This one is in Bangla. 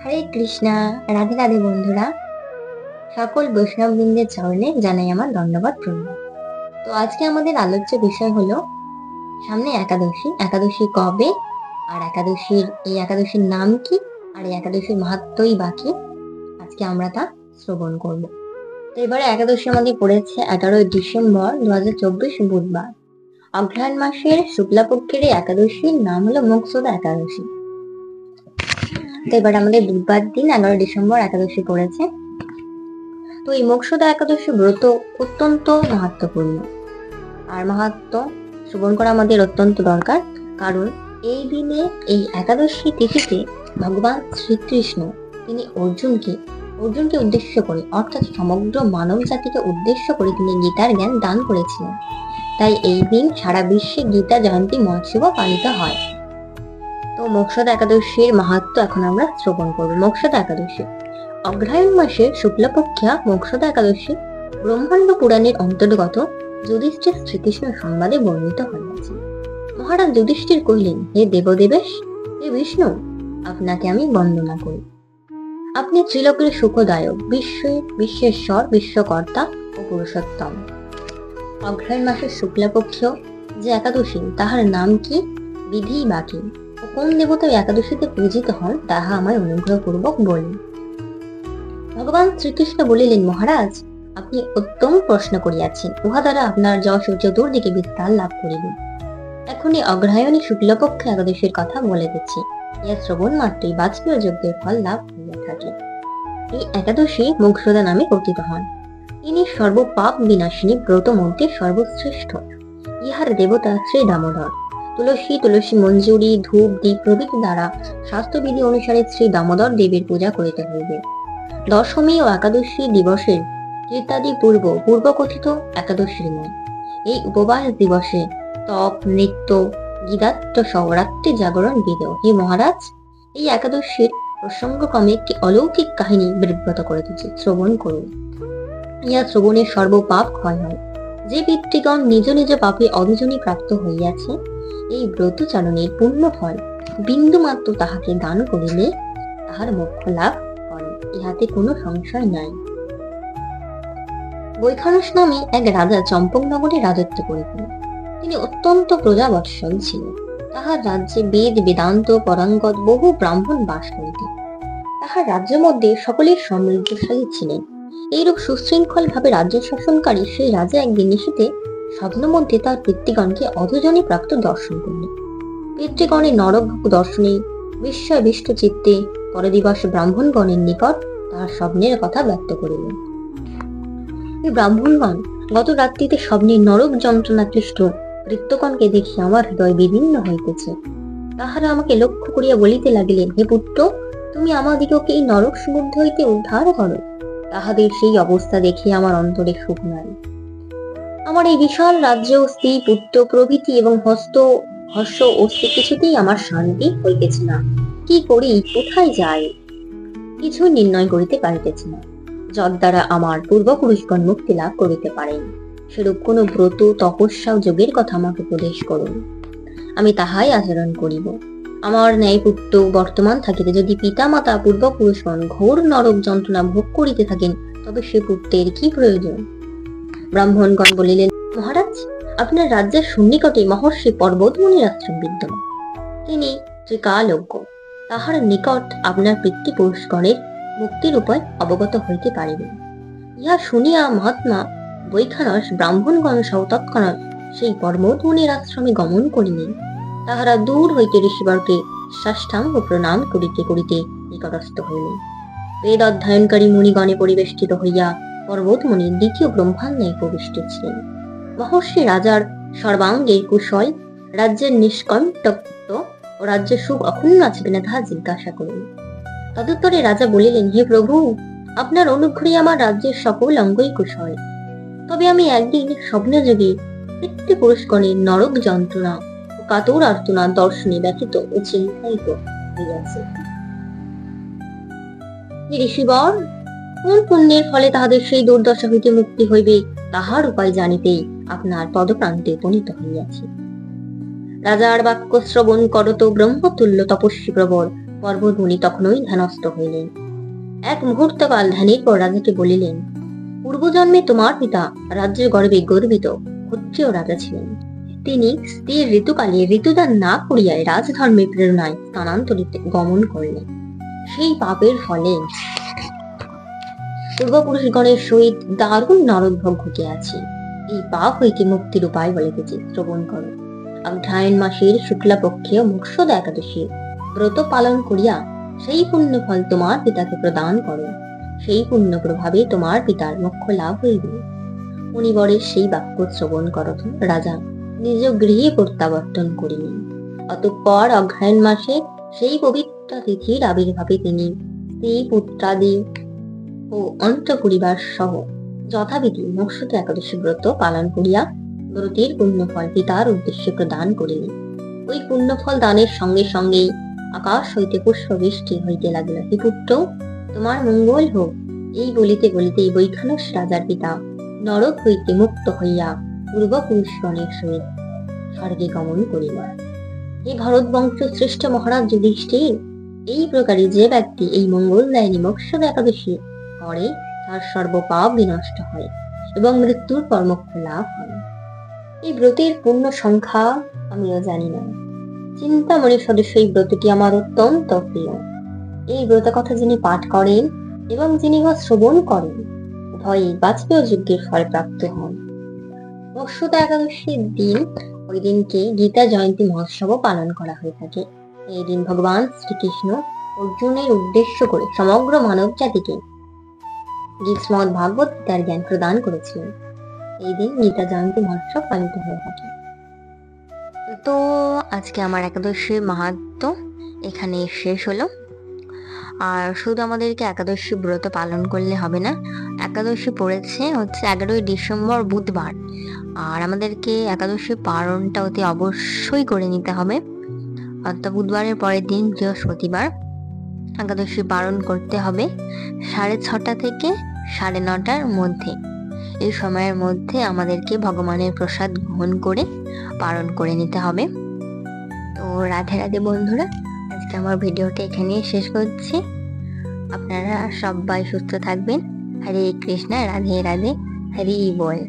হরে কৃষ্ণা। রাধে রাধে বন্ধুরা, সকল বৈষ্ণববৃন্দের চরণে জানাই আমার ধন্যবাদ প্রণাম। তো আজকে আমাদের আলোচ্য বিষয় হলো সামনে একাদশী। একাদশী কবে, আর এই একাদশীর নাম কি, আর এই একাদশীর মাহাত্ম্যই বাকি আজকে আমরা তা শ্রবণ করব। তো এবারে একাদশী আমাদের পড়েছে 11ই ডিসেম্বর 2024 বুধবার। অগ্রহায়ণ মাসের শুক্লাপক্ষের এই একাদশীর নাম হলো মোক্ষদা একাদশী। তো এবার আমাদের বুধবার দিন 11 ডিসেম্বর একাদশী পড়েছে। তো এই মোক্ষদা একাদশী ব্রত অত্যন্ত মাহাত্ম্যপূর্ণ, আর মাহাত্ম্য শ্রবণ করা আমাদের অত্যন্ত দরকার। কারণ এই দিনে, এই একাদশী তিথিতে ভগবান শ্রীকৃষ্ণ তিনি অর্জুনকে উদ্দেশ্য করে, অর্থাৎ সমগ্র মানব জাতিকে উদ্দেশ্য করে তিনি গীতার জ্ঞান দান করেছিলেন। তাই এই দিন সারা বিশ্বে গীতা জয়ন্তী মহোৎসব পালিত হয়। তো মোক্ষদা একাদশীর মাহাত্ম্য এখন আমরা শ্রবণ করবো। মোক্ষদা একাদশী অগ্রহায়ণ মাসের শুক্লপক্ষা মোক্ষদা একাদশী ব্রহ্মাণ্ড পুরাণের অন্তর্গত যুধিষ্ঠির শ্রীকৃষ্ণ সংবাদে বর্ণিত হইয়াছে। মহারাজ যুধিষ্ঠির কহিলেন, হে দেবদেবেশ, হে বিষ্ণু, আপনাকে আমি বন্দনা করি। আপনি ত্রিলোকের সুখদায়ক, বিশ্বেশ্বর, বিশ্বকর্তা ও পুরুষোত্তম। অগ্রহায়ণ মাসের শুক্লপক্ষ যে একাদশী, তাহার নাম কি, বিধি বাকি ও কোন দেবতা একাদশীতে পূজিত হন, তাহা আমায় অনুগ্রহ পূর্বক বলুন। ভগবান শ্রীকৃষ্ণ বলিলেন, মহারাজ, আপনি উত্তম প্রশ্ন করিয়াছেন, উহা দ্বারা আপনার যশ ও চতুর্দিকে বিস্তার লাভ করিবে। এখনই অগ্রহায়ণী শুক্লপক্ষ একাদশীর কথা বলিতেছি। ইহা শ্রবণ মাত্রই বাজপেয় যজ্ঞের ফল লাভ হইয়া থাকে। এই একাদশী মোক্ষদা নামে কথিত হন। ইনি সর্বপাপ বিনাশিনী ব্রত মধ্যে সর্বশ্রেষ্ঠ। ইহার দেবতা শ্রী দামোদর। তুলসী মঞ্জুরি, ধূপ, দীপ প্রভৃতি দ্বারা শাস্ত্রবিধি অনুসারে শ্রী দামোদর দেবীর পূজা করিতে হইবে। দশমী ও একাদশী দিবসের কীর্তাদি পূর্বকথিত একাদশীর নয়। এই উপবাস দিবসে তপ, নৃত্য, গীতাত্ম সহ রাত্রি জাগরণ বিধেয়। হে মহারাজ, এই একাদশীর প্রসঙ্গক্রমে একটি অলৌকিক কাহিনী বিবৃত করিতেছি, শ্রবণ করুন। ইহা শ্রবণে সর্বপাপ ক্ষয় হয়। যে পিতৃগণ নিজ নিজ পাপে অভিযোনি প্রাপ্ত হইয়াছে, এই ব্রতচারণের পুণ্য ফল বিন্দু মাত্র তাহাকে দান করিলে তাহার মোক্ষ লাভ করে, ইহাতে কোনো সংশয় নাই। বৈখানস নামে এক রাজা চম্পকনগরে রাজত্ব করিতেন। তিনি অত্যন্ত প্রজাবৎসল ছিলেন। তাহার রাজ্যে বেদ, বেদান্ত পরাঙ্গত বহু ব্রাহ্মণ বাস করিতেন। তাহার রাজ্যের মধ্যে সকলের সমৃদ্ধশালী ছিলেন। এইরূপ সুশৃঙ্খল ভাবে রাজ্য শাসনকারী সেই রাজা একদিন নিশীথে স্বপ্ন মধ্যে তার পিতৃগণকে অধোজনি প্রাপ্ত দর্শন করিলেন। পিতৃগণের নরকভোগ দর্শনে বিস্ময়বিষ্ট চিত্তে পরদিবস ব্রাহ্মণগণের নিকট তাহার স্বপ্নের কথা ব্যক্ত করিলেন। এই ব্রাহ্মণগণ, গত রাত্রিতে স্বপ্নে নরক যন্ত্রণা ক্লিষ্ট পিতৃগণকে দেখি আমার হৃদয় বিভিন্ন হইতেছে। তাহারা আমাকে লক্ষ্য করিয়া বলিতে লাগিলেন, হে পুত্র, তুমি আমাদিগকে এই নরক সমুদ্র হইতে উদ্ধার করো। তাহাদের সেই অবস্থা দেখে আমার অন্তরে সুখ নাই। আমার এই বিশাল রাজ্য, স্ত্রী, পুত্র প্রভৃতি এবং হর্ষ অস্তি কিছুতেই আমার শান্তি হইতেছে না। কি করি, কোথায় যাই, কিছু নির্ণয় করিতে পারিতেছি না। যদ্বারা আমার পূর্বপুরুষগণ মুক্তি লাভ করিতে পারেন, সেরূপ কোন ব্রত, তপস্যা ও যোগের কথা আমাকে উপদেশ করুন, আমি তাহাই আচরণ করিব। আমার ন্যায় পুত্র বর্তমান থাকিতে যদি পিতা মাতা পূর্বপুরুষগণ ঘোর নরক যন্ত্রণা ভোগ করিতে থাকেন, তবে সে পুত্রের কি প্রয়োজন? ব্রাহ্মণগণ বলিলেন, মহারাজ, আপনার রাজ্যের সন্নিকটে মহর্ষি পর্বতমুনির আশ্রম বিদ্যমান। তিনি ত্রিকালজ্ঞ। তাহার নিকট আপনার পিতৃপুরুষগণের মুক্তির উপায় অবগত হইতে পারিবেন। ইহা শুনিয়া মহাত্মা বৈখানস ব্রাহ্মণগণ সহ তৎক্ষণাৎ সেই পর্বতমুনির আশ্রমে গমন করিলেন। তাহারা দূর হইতে ঋষিবরকে সাষ্টাঙ্গ প্রণাম করিতে করিতে নিকটস্থ হইলেন। বেদ অধ্যয়নকারী মুনিগণে পরিবেষ্টিত হইয়া পর্বতমুনি দ্বিতীয় ব্রহ্মাণ্ডে উপবিষ্ট ছিলেন। মহর্ষি রাজার সর্বাঙ্গে কুশল, রাজ্যের নিষ্কণ্টকত্ব ও রাজ্যের সুখ অক্ষুণ্ণ আছে কিনা তাহা জিজ্ঞাসা করিলেন। তদুত্তরে রাজা বলিলেন, হে প্রভু, আপনার অনুগ্রহে আমার রাজ্যের সকল অঙ্গই কুশল। তবে আমি একদিন স্বপ্নযোগে পিতৃপুরুষগণের নরক যন্ত্রণা ও কাতর আর্তনা দর্শনে ব্যথিত ও চিন্তায়িত হইয়াছি। ঋষিবর, কোন পুণ্যের ফলে তাহাদের সেই দুর্দশা হইতে মুক্তি হইবে, তাহার উপায় জানিতেই আপনার পদপ্রান্তে উপনীত হইয়াছি। রাজার বাক্য শ্রবণ করত ব্রহ্মতুল্য তপস্বী প্রবর পর্বতমুনি তখনই ধ্যানস্থ হইলেন। এক মুহূর্ত কাল ধ্যানের পর রাজাকে বলিলেন, পূর্বজন্মে তোমার পিতা রাজ্যের গর্বে গর্বিত ক্ষত্রিয় রাজা ছিলেন। তিনি স্ত্রীর ঋতুকালে ঋতুদান না করিয়ায় রাজধর্মের প্রেরণায় স্থানান্তরিত গমন করলেন। সেই পাপের ফলে পূর্বপুরুষগণের সহিত দারুণ নরকভোগ ঘটিয়াছে। এই পাপ হইতে মুক্তির উপায় বলিতেছি, শ্রবণ করো। অগ্রহায়ণ মাসের শুক্লাপক্ষে মোক্ষদা একাদশীর ব্রত পালন করিয়া সেই পুণ্য ফল তোমার পিতাকে প্রদান করো। সেই পুণ্য প্রভাবে তোমার পিতার মোক্ষ লাভ হইবে। মুনিবরের সেই বাক্য শ্রবণ করত রাজা নিজ গৃহে প্রত্যাবর্তন করিলেন। অতঃপর অগ্রহায়ণ মাসে সেই পবিত্র তিথির আবির্ভাবে তিনি স্ত্রী পুত্রাদি ও অন্তঃপরিবার সহ যথাবিধি মোক্ষদা একাদশী ব্রত পালন করিয়া ব্রতের পুণ্যফল পিতার উদ্দেশ্যে প্রদান করিলেন। ওই পুণ্যফল দানের সঙ্গে সঙ্গেই আকাশ হইতে পুষ্পবৃষ্টি হইতে লাগিল। হে পুত্র, তোমার মঙ্গল হোক। এই বলিতে বলিতেই বৈখানস রাজার পিতা নরক হইতে মুক্ত হইয়া পূর্বপুরুষগণের সহিত স্বর্গে গমন করিল। হে ভরতবংশ শ্রেষ্ঠ মহারাজ যুধিষ্ঠির, এই প্রকারে যে ব্যক্তি এই মঙ্গলদায়িনী মোক্ষদা একাদশী করে তার সর্বপাপ বিনষ্ট হয় এবং মৃত্যুর পর মোক্ষ লাভ হয়। এই ব্রতের পূর্ণ সংখ্যা আমিও জানি না। চিন্তামণি সদস্য এই ব্রতটি আমার অত্যন্ত প্রিয়। এই ব্রত কথা যিনি পাঠ করেন এবং যিনি শ্রবণ করেন উভয়ই বাজপেয় যজ্ঞের ফল প্রাপ্ত হন। মোক্ষদা একাদশীর দিন ওই দিনকে গীতা জয়ন্তী মহোৎসব পালন করা হয়ে থাকে। এই দিন ভগবান শ্রীকৃষ্ণ অর্জুনের উদ্দেশ্য করে সমগ্র মানব জাতিকে শ্রীমদ্ ভাগবত গীতার জ্ঞান প্রদান করেছিলেন। এই দিন গীতা জয়ন্তী মহোৎসব পালিত হয়ে থাকে। তো আজকে আমার একাদশীর মাহাত্ম্য এখানে শেষ হলো। আর শুধু আমাদেরকে একাদশী ব্রত পালন করলে হবে না, একাদশী পড়েছে হচ্ছে 11ই ডিসেম্বর বুধবার, আর আমাদেরকে একাদশী পালনটা অতি অবশ্যই করে নিতে হবে। অর্থাৎ বুধবারের পরের দিন বৃহস্পতিবার একাদশী পালন করতে হবে 6:30 থেকে 9:30 মধ্যে। এই সময়ের মধ্যে আমাদেরকে ভগবানের প্রসাদ গ্রহণ করে পালন করে নিতে হবে। তো রাধে রাধে বন্ধুরা, আজকে আমার ভিডিওটা এখানেই শেষ করছি। আপনারা সবাই সুস্থ থাকবেন। হরে কৃষ্ণ, রাধে রাধে, হরি বল।